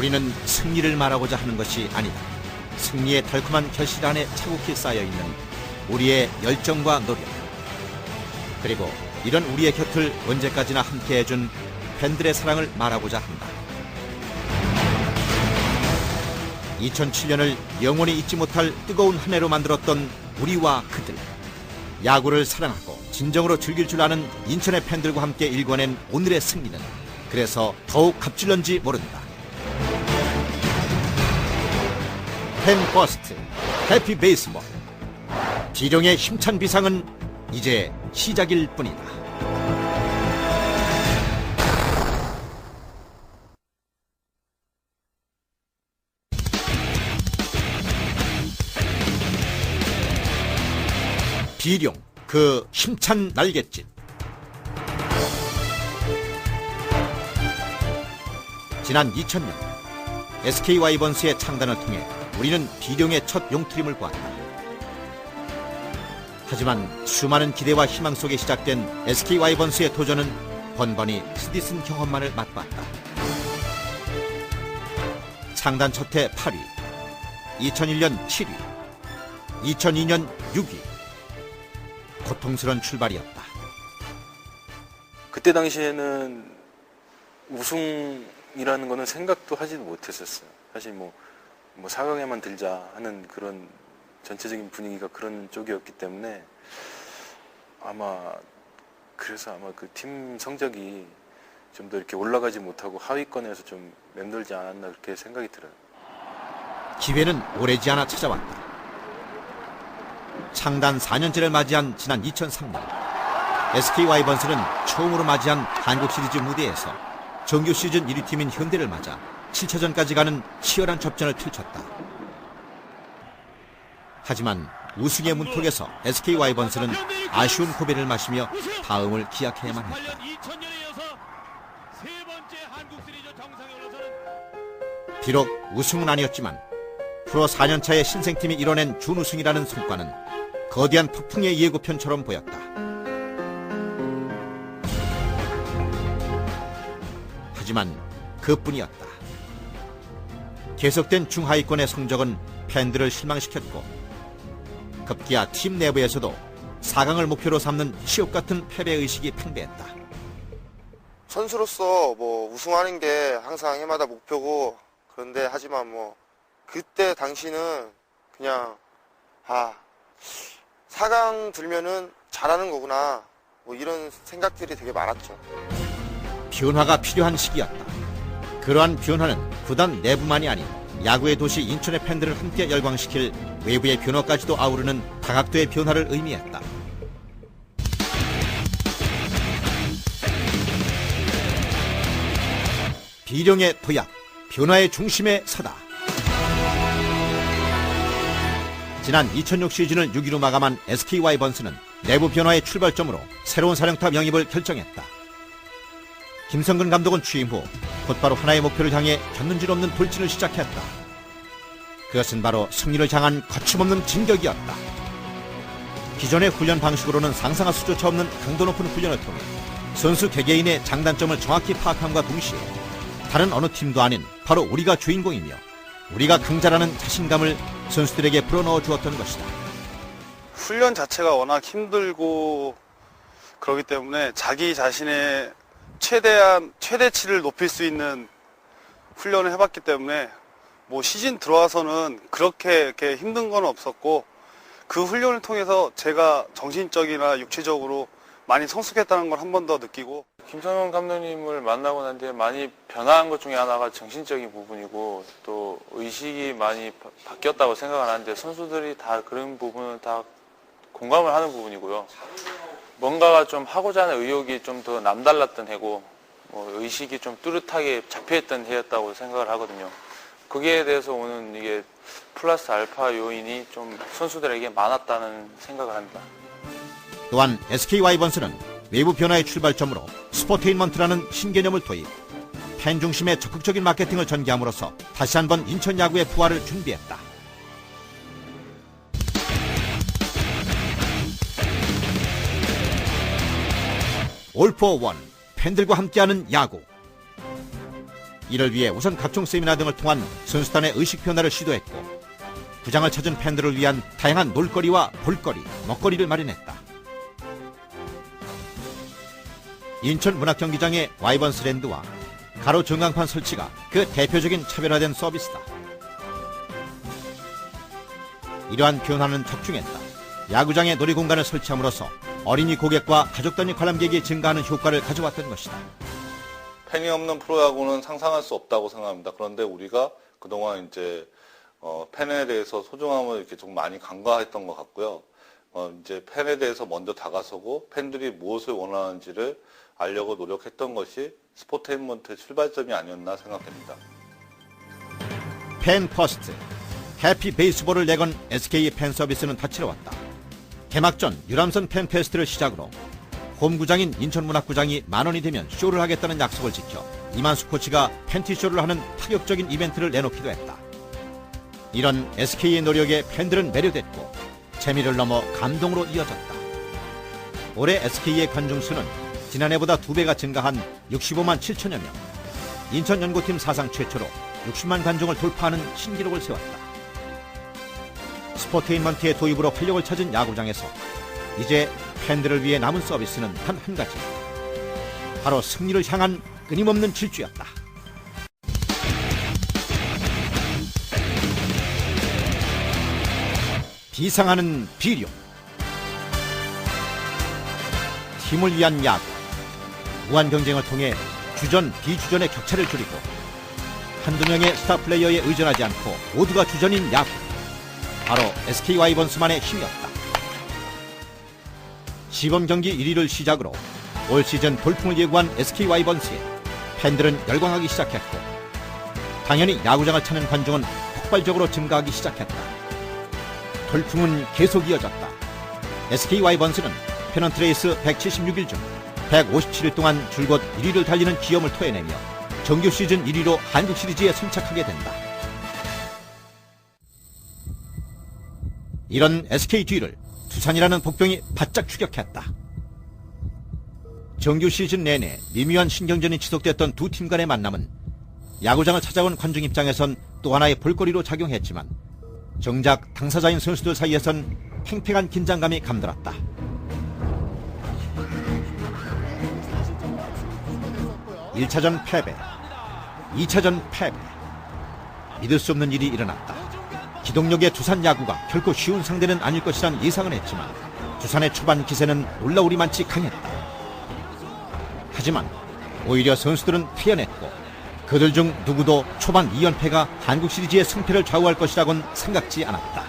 우리는 승리를 말하고자 하는 것이 아니다. 승리의 달콤한 결실 안에 차곡히 쌓여있는 우리의 열정과 노력, 그리고 이런 우리의 곁을 언제까지나 함께해준 팬들의 사랑을 말하고자 한다. 2007년을 영원히 잊지 못할 뜨거운 한 해로 만들었던 우리와 그들, 야구를 사랑하고 진정으로 즐길 줄 아는 인천의 팬들과 함께 일궈낸 오늘의 승리는 그래서 더욱 값질런지 모른다. 팬 퍼스트, 해피 베이스볼. 비룡의 힘찬 비상은 이제 시작일 뿐이다. 비룡, 그 힘찬 날갯짓. 지난 2000년 SK 와이번스의 창단을 통해 우리는 비룡의 첫 용트림을 보았다. 하지만 수많은 기대와 희망 속에 시작된 SK 와이번스의 도전은 번번이 스디슨 경험만을 맛봤다. 창단 첫해 8위, 2001년 7위, 2002년 6위. 고통스러운 출발이었다. 그때 당시에는 우승이라는 거는 생각도 하지도 못했었어요. 사실 뭐 4강에만 들자 하는 그런 전체적인 분위기가 그런 쪽이었기 때문에 그래서 아마 그 팀 성적이 좀 더 이렇게 올라가지 못하고 하위권에서 좀 맴돌지 않았나 그렇게 생각이 들어요. 기회는 오래지 않아 찾아왔다. 창단 4년째를 맞이한 지난 2003년 SK 와이번스는 처음으로 맞이한 한국 시리즈 무대에서 정규 시즌 1위 팀인 현대를 맞아 7차전까지 가는 치열한 접전을 펼쳤다. 하지만 우승의 문턱에서 SK 와이번스는 아쉬운 고배를 마시며 다음을 기약해야만 했다. 비록 우승은 아니었지만 프로 4년차의 신생팀이 이뤄낸 준우승이라는 성과는 거대한 폭풍의 예고편처럼 보였다. 하지만 그뿐이었다. 계속된 중하위권의 성적은 팬들을 실망시켰고 급기야 팀 내부에서도 4강을 목표로 삼는 치욕같은 패배의식이 팽배했다. 선수로서 우승하는 게 항상 해마다 목표고, 그런데 하지만 그때 당시는 그냥 4강 들면은 잘하는 거구나, 이런 생각들이 되게 많았죠. 변화가 필요한 시기였다. 그러한 변화는 구단 내부만이 아닌 야구의 도시 인천의 팬들을 함께 열광시킬 외부의 변화까지도 아우르는 다각도의 변화를 의미했다. 비룡의 도약, 변화의 중심에 서다. 지난 2006 시즌을 6위로 마감한 SK 와이번스는 내부 변화의 출발점으로 새로운 사령탑 영입을 결정했다. 김성근 감독은 취임 후 곧바로 하나의 목표를 향해 곁눈질 없는 돌진을 시작했다. 그것은 바로 승리를 향한 거침없는 진격이었다. 기존의 훈련 방식으로는 상상할 수조차 없는 강도 높은 훈련을 통해 선수 개개인의 장단점을 정확히 파악함과 동시에 다른 어느 팀도 아닌 바로 우리가 주인공이며 우리가 강자라는 자신감을 선수들에게 불어넣어 주었던 것이다. 훈련 자체가 워낙 힘들고 그렇기 때문에 자기 자신의 최대치를 높일 수 있는 훈련을 해봤기 때문에 시즌 들어와서는 이렇게 힘든 건 없었고, 그 훈련을 통해서 제가 정신적이나 육체적으로 많이 성숙했다는 걸 한 번 더 느끼고, 김성현 감독님을 만나고 난 뒤에 많이 변화한 것 중에 하나가 정신적인 부분이고 또 의식이 많이 바뀌었다고 생각을 하는데, 선수들이 다 그런 부분을 다 공감을 하는 부분이고요. 뭔가가 좀 하고자 하는 의욕이 좀 더 남달랐던 해고 의식이 좀 뚜렷하게 잡혀있던 해였다고 생각을 하거든요. 거기에 대해서 오는 이게 플러스 알파 요인이 좀 선수들에게 많았다는 생각을 합니다. 또한 SK 와이번스는 외부 변화의 출발점으로 스포테인먼트라는 신개념을 도입, 팬 중심의 적극적인 마케팅을 전개함으로써 다시 한번 인천 야구의 부활을 준비했다. 올 포 원, 팬들과 함께하는 야구. 이를 위해 우선 각종 세미나 등을 통한 선수단의 의식 변화를 시도했고 구장을 찾은 팬들을 위한 다양한 놀거리와 볼거리, 먹거리를 마련했다. 인천 문학경기장의 와이번스랜드와 가로 전광판 설치가 그 대표적인 차별화된 서비스다. 이러한 변화는 적중했다. 야구장에 놀이공간을 설치함으로써 어린이 고객과 가족 단위 관람객이 증가하는 효과를 가져왔던 것이다. 팬이 없는 프로야구는 상상할 수 없다고 생각합니다. 그런데 우리가 그동안 이제 팬에 대해서 소중함을 이렇게 좀 많이 간과했던 것 같고요. 이제 팬에 대해서 먼저 다가서고 팬들이 무엇을 원하는지를 알려고 노력했던 것이 스포테인먼트의 출발점이 아니었나 생각됩니다. 팬 퍼스트, 해피 베이스볼을 내건 SK의 팬 서비스는 다채로웠다. 개막전 유람선 팬 페스트를 시작으로 홈구장인 인천문학구장이 10,000원이 되면 쇼를 하겠다는 약속을 지켜 이만수 코치가 팬티쇼를 하는 파격적인 이벤트를 내놓기도 했다. 이런 SK의 노력에 팬들은 매료됐고 재미를 넘어 감동으로 이어졌다. 올해 SK의 관중수는 지난해보다 2배가 증가한 65만 7천여 명, 인천 연고팀 사상 최초로 60만 관중을 돌파하는 신기록을 세웠다. 스포테인먼트의 도입으로 활력을 찾은 야구장에서 이제 팬들을 위해 남은 서비스는 단 한 가지, 바로 승리를 향한 끊임없는 질주였다. 비상하는 비료, 팀을 위한 야구, 무한 경쟁을 통해 주전, 비주전의 격차를 줄이고 한두 명의 스타 플레이어에 의존하지 않고 모두가 주전인 야구, 바로 SK 와이번스만의 힘이었다. 시범 경기 1위를 시작으로 올 시즌 돌풍을 예고한 SK 와이번스에 팬들은 열광하기 시작했고 당연히 야구장을 찾는 관중은 폭발적으로 증가하기 시작했다. 돌풍은 계속 이어졌다. SK 와이번스는 페넌트 레이스 176일 중 157일 동안 줄곧 1위를 달리는 기염을 토해내며 정규 시즌 1위로 한국 시리즈에 선착하게 된다. 이런 SK 뒤를 두산이라는 복병이 바짝 추격했다. 정규 시즌 내내 미묘한 신경전이 지속됐던 두 팀 간의 만남은 야구장을 찾아온 관중 입장에선 또 하나의 볼거리로 작용했지만 정작 당사자인 선수들 사이에선 팽팽한 긴장감이 감돌았다. (1차전) 패배, 2차전 패배. 믿을 수 없는 일이 일어났다. 기동력의 두산 야구가 결코 쉬운 상대는 아닐 것이란 예상은 했지만 두산의 초반 기세는 놀라우리만치 강했다. 하지만 오히려 선수들은 태연했고 그들 중 누구도 초반 2연패가 한국 시리즈의 승패를 좌우할 것이라고는 생각지 않았다.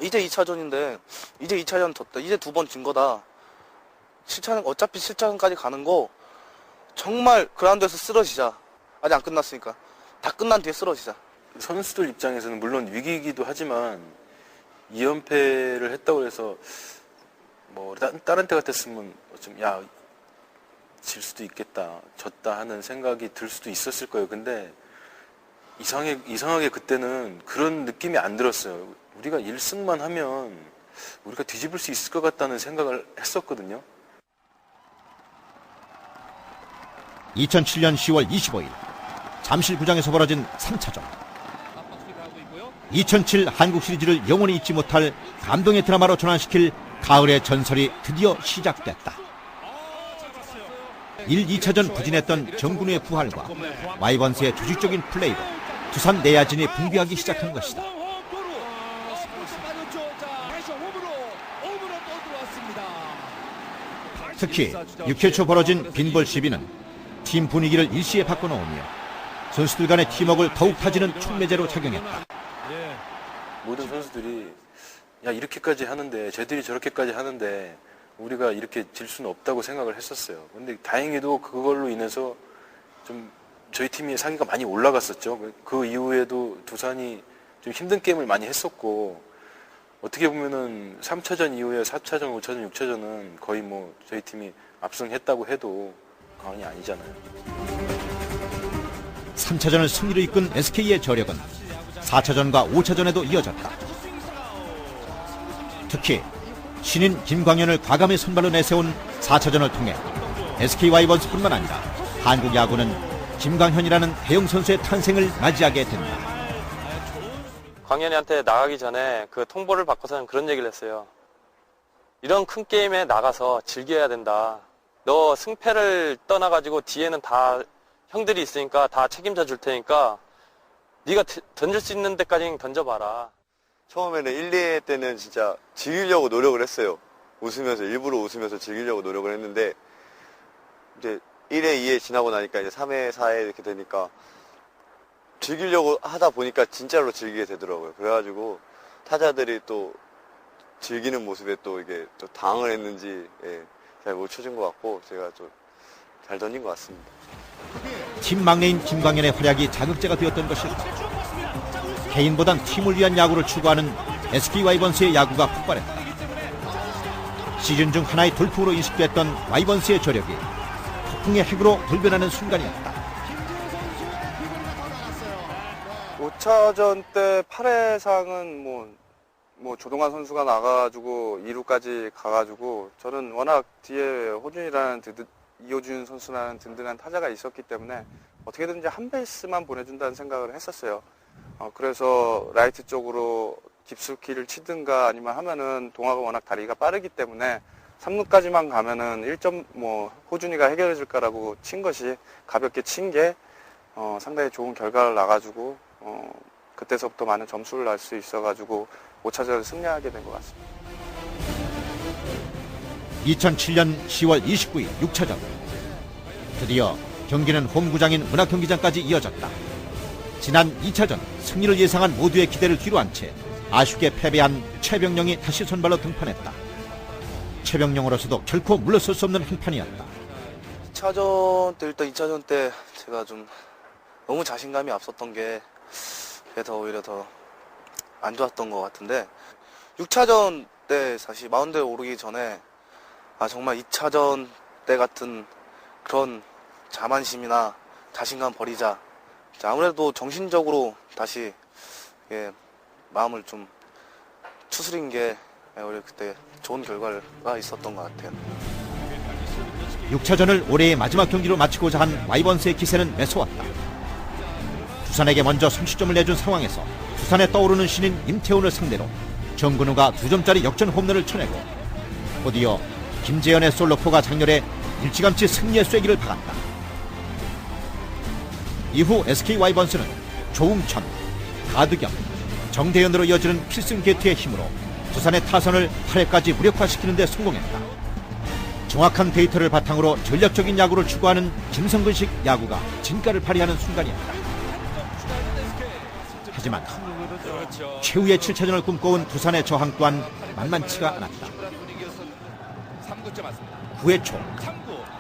이제 2차전인데 이제 2차전 졌다. 이제 2번 진 거다. 7차전 어차피 7차전까지 가는 거 정말 그라운드에서 쓰러지자. 아직 안 끝났으니까. 다 끝난 뒤에 쓰러지자. 선수들 입장에서는 물론 위기이기도 하지만 2연패를 했다고 해서 뭐 다른 때 같았으면 좀 질 수도 있겠다, 졌다 하는 생각이 들 수도 있었을 거예요. 근데 이상하게 그때는 그런 느낌이 안 들었어요. 우리가 1승만 하면 우리가 뒤집을 수 있을 것 같다는 생각을 했었거든요. 2007년 10월 25일 잠실구장에서 벌어진 3차전. 2007 한국 시리즈를 영원히 잊지 못할 감동의 드라마로 전환시킬 가을의 전설이 드디어 시작됐다. 1, 2차전 부진했던 정근우의 부활과 와이번스의 조직적인 플레이로 두산 내야진이 붕괴하기 시작한 것이다. 특히 6회 초 벌어진 빈볼 시비는 팀 분위기를 일시에 바꿔놓으며 선수들 간의 팀워크를 더욱 타지는 촉매제로 작용했다. 모든 선수들이 이렇게까지 하는데 쟤들이 저렇게까지 하는데 우리가 이렇게 질 수는 없다고 생각을 했었어요. 근데 다행히도 그걸로 인해서 좀 저희 팀의 상위가 많이 올라갔었죠. 그 이후에도 두산이 좀 힘든 게임을 많이 했었고 어떻게 보면은 3차전 이후에 4차전, 5차전, 6차전은 거의 뭐 저희 팀이 압승했다고 해도 과언이 아니잖아요. 3차전을 승리로 이끈 SK의 저력은 4차전과 5차전에도 이어졌다. 특히 신인 김광현을 과감히 선발로 내세운 4차전을 통해 SK 와이번스뿐만 아니라 한국 야구는 김광현이라는 대형 선수의 탄생을 맞이하게 된다. 광현이한테 나가기 전에 그 통보를 받고서는 그런 얘기를 했어요. 이런 큰 게임에 나가서 즐겨야 된다. 너 승패를 떠나가지고 뒤에는 다 형들이 있으니까 다 책임져 줄 테니까 네가 던질 수 있는 데까지 던져봐라. 처음에는 1, 2회 때는 진짜 즐기려고 노력을 했어요. 웃으면서, 일부러 웃으면서 즐기려고 노력을 했는데, 이제 1회, 2회 지나고 나니까 이제 3회, 4회 이렇게 되니까 즐기려고 하다 보니까 진짜로 즐기게 되더라고요. 그래가지고 타자들이 또 즐기는 모습에 또 이게 또 당황을 했는지, 예, 잘 못 쳐준 것 같고, 제가 좀 잘 던진 것 같습니다. 팀 막내인 김광현의 활약이 자극제가 되었던 것일까. 개인보단 팀을 위한 야구를 추구하는 SK 와이번스의 야구가 폭발했다. 시즌 중 하나의 돌풍으로 인식됐던 와이번스의 저력이 폭풍의 핵으로 돌변하는 순간이었다. 5차전 때 8회상은 뭐 조동환 선수가 나가가지고 2루까지 가가지고 저는 워낙 뒤에 호준이라는 이호준 선수라는 든든한 타자가 있었기 때문에 어떻게든지 한 베이스만 보내준다는 생각을 했었어요. 그래서 라이트 쪽으로 깊숙이를 치든가 아니면 하면은 동화가 워낙 다리가 빠르기 때문에 3루까지만 가면은 1점 호준이가 해결해 줄 거라고 친 것이 가볍게 친 게 상당히 좋은 결과를 나가지고 그때서부터 많은 점수를 날 수 있어가지고 5차전을 승리하게 된 것 같습니다. 2007년 10월 29일 6차전. 드디어 경기는 홈구장인 문학경기장까지 이어졌다. 지난 2차전 승리를 예상한 모두의 기대를 뒤로한 채 아쉽게 패배한 최병영이 다시 선발로 등판했다. 최병영으로서도 결코 물러설 수 없는 한판이었다. 2차전 때 일단 2차전 때 제가 좀 너무 자신감이 앞섰던 게 그래서 오히려 더 안 좋았던 것 같은데 6차전 때 사실 마운드에 오르기 전에 정말 2차전 때 같은 그런 자만심이나 자신감 버리자. 아무래도 정신적으로 다시 마음을 좀 추스린 게 오히려 그때 좋은 결과가 있었던 것 같아요. 6차전을 올해의 마지막 경기로 마치고자 한 와이번스의 기세는 매서웠다. 두산에게 먼저 선취점을 내준 상황에서 두산에 떠오르는 신인 임태훈을 상대로 정근우가 2점짜리 역전 홈런을 쳐내고 곧이어 김재현의 솔로포가 장렬해 일찌감치 승리의 쐐기를 박았다. 이후 SK 와이번스는 조웅천, 가드겸, 정대현으로 이어지는 필승 게이트의 힘으로 두산의 타선을 8회까지 무력화시키는 데 성공했다. 정확한 데이터를 바탕으로 전략적인 야구를 추구하는 김성근식 야구가 진가를 발휘하는 순간이었다. 하지만 최후의 7차전을 꿈꿔온 두산의 저항 또한 만만치가 않았다. 9회 초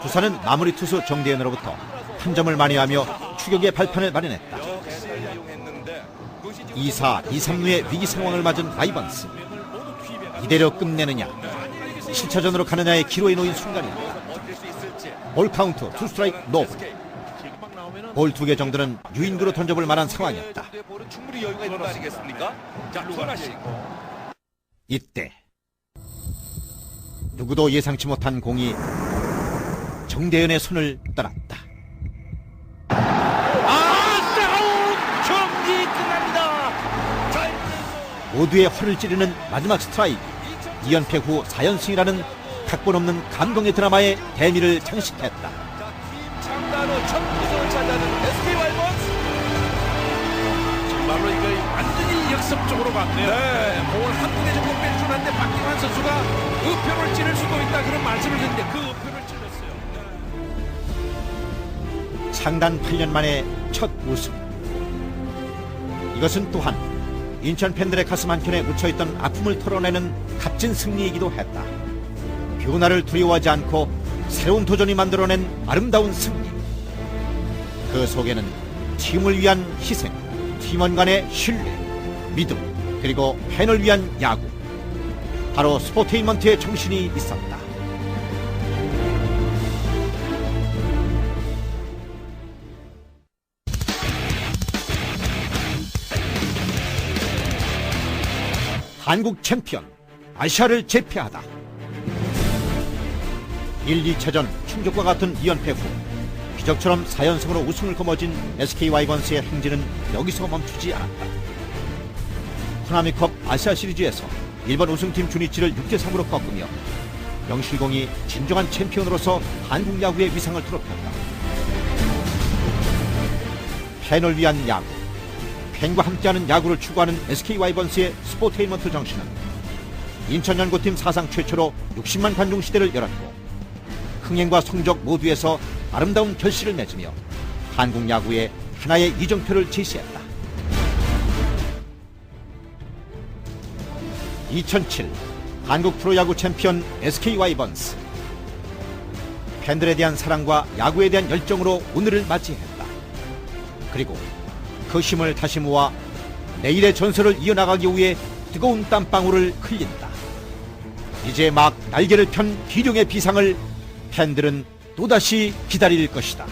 두산은 마무리 투수 정대현으로부터 한 점을 만회하며 추격의 발판을 마련했다. 2사 2-3루의 위기 상황을 맞은 와이번스. 이대로 끝내느냐 7차전으로 가느냐의 기로에 놓인 순간이었다. 볼 카운트 2스트라이크 노볼. 볼 2개 정도는 유인구로 던져볼 만한 상황이었다. 이때 누구도 예상치 못한 공이 정대현의 손을 떠났다. 경기 끝납니다. 모두의 허를 찌르는 마지막 스트라이크. 2연패 후 4연승이라는 각본 없는 감동의 드라마의 대미를 장식했다. 장단어 첫 우승을 차지하는 SK 와이번스. 정말로 이거 완전히 역습적으로 갔네요. 네, 공을 한 군데 정도 뺄 줄 알았는데 박기환 선수가 우표를 찌를 수도 있다 그런 말씀을 했는데 그 우표를 찔렀어요. 창단 8년 만에 첫 우승. 이것은 또한 인천 팬들의 가슴 한켠에 묻혀있던 아픔을 털어내는 값진 승리이기도 했다. 변화를 두려워하지 않고 새로운 도전이 만들어낸 아름다운 승리. 그 속에는 팀을 위한 희생, 팀원 간의 신뢰, 믿음, 그리고 팬을 위한 야구. 바로 스포테인먼트의 정신이 있었다. 한국 챔피언, 아시아를 제패하다. 1, 2차전 충족과 같은 2연패 후 기적처럼 4연승으로 우승을 거머쥔 SK 와이번스의 행진은 여기서 멈추지 않았다. 코나미컵 아시아 시리즈에서 일본 우승팀 주니치를 6대3으로 꺾으며 명실공히 진정한 챔피언으로서 한국 야구의 위상을 드높였다. 팬을 위한 야구, 팬과 함께하는 야구를 추구하는 SK 와이번스의 스포테인먼트 정신은 인천 연고팀 사상 최초로 60만 관중 시대를 열었고 흥행과 성적 모두에서 아름다운 결실을 맺으며 한국 야구에 하나의 이정표를 제시했다. 2007 한국 프로야구 챔피언 SK 와이번스. 팬들에 대한 사랑과 야구에 대한 열정으로 오늘을 맞이했다. 그리고 그 힘을 다시 모아 내일의 전설을 이어나가기 위해 뜨거운 땀방울을 흘린다. 이제 막 날개를 편 기룡의 비상을 팬들은 또다시 기다릴 것이다.